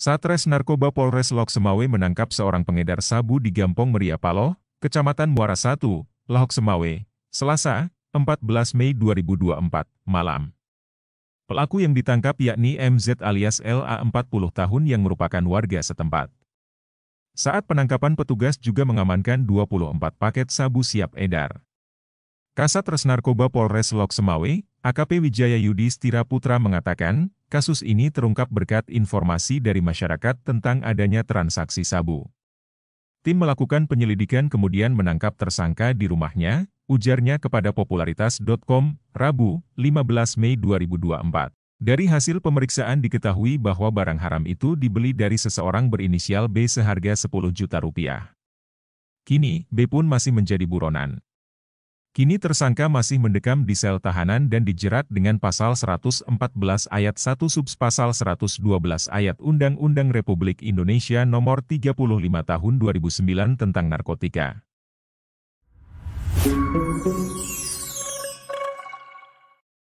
Satres Narkoba Polres Lok Semawe menangkap seorang pengedar sabu di Gampong Meria Paloh, Kecamatan Muara 1, Lok Semawe, Selasa, 14 Mei 2024, malam. Pelaku yang ditangkap yakni MZ alias LA 40 tahun yang merupakan warga setempat. Saat penangkapan petugas juga mengamankan 24 paket sabu siap edar. Kasatres Narkoba Polres Lok Semawe, AKP Wijaya Yudhistira Putra mengatakan, kasus ini terungkap berkat informasi dari masyarakat tentang adanya transaksi sabu. Tim melakukan penyelidikan kemudian menangkap tersangka di rumahnya, ujarnya kepada popularitas.com, Rabu, 15 Mei 2024. Dari hasil pemeriksaan diketahui bahwa barang haram itu dibeli dari seseorang berinisial B seharga 10 juta rupiah. Kini, B pun masih menjadi buronan. Kini tersangka masih mendekam di sel tahanan dan dijerat dengan pasal 114 ayat 1 subpasal 112 ayat Undang-Undang Republik Indonesia Nomor 35 Tahun 2009 tentang narkotika.